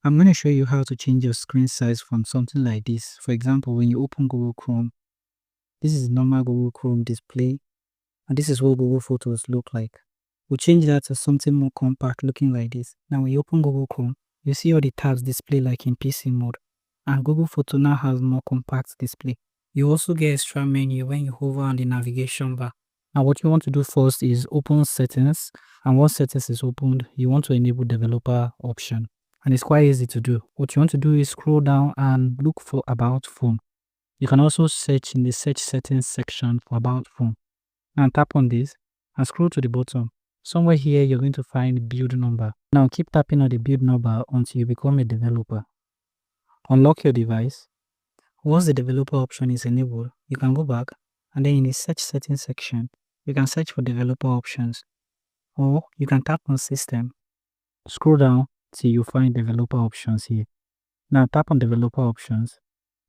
I'm going to show you how to change your screen size from something like this. For example, when you open Google Chrome, this is normal Google Chrome display, and this is what Google Photos look like. We'll change that to something more compact looking like this. Now when you open Google Chrome, you see all the tabs display like in PC mode, and Google Photo now has more compact display. You also get extra menu when you hover on the navigation bar. Now what you want to do first is open settings, and once settings is opened, you want to enable developer option. And it's quite easy to do. What you want to do is scroll down and look for about phone. You can also search in the search settings section for about phone. Now tap on this and scroll to the bottom. Somewhere here you're going to find build number. Now keep tapping on the build number until you become a developer. Unlock your device. Once the developer option is enabled, you can go back and then in the search settings section, you can search for developer options. Or you can tap on system. Scroll down till you find developer options here. Now tap on developer options.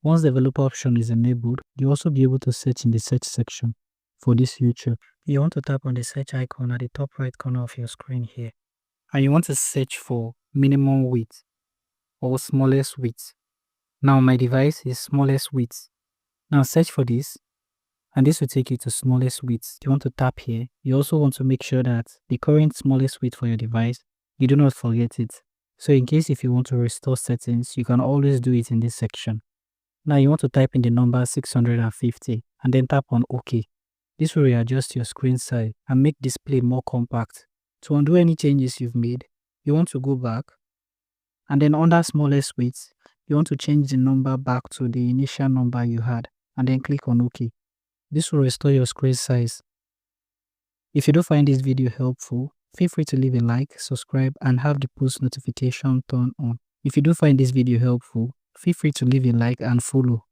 Once developer option is enabled, you'll also be able to search in the search section for this feature. You want to tap on the search icon at the top right corner of your screen here. And you want to search for minimum width or smallest width. Now my device is smallest width. Now search for this and this will take you to smallest width. You want to tap here. You also want to make sure that the current smallest width for your device, you do not forget it. So in case if you want to restore settings, you can always do it in this section. Now you want to type in the number 650 and then tap on OK. This will readjust your screen size and make display more compact. To undo any changes you've made, you want to go back and then under smallest width, you want to change the number back to the initial number you had and then click on OK. This will restore your screen size. If you do find this video helpful, feel free to leave a like, subscribe, and have the post notification turned on. If you do find this video helpful, feel free to leave a like and follow.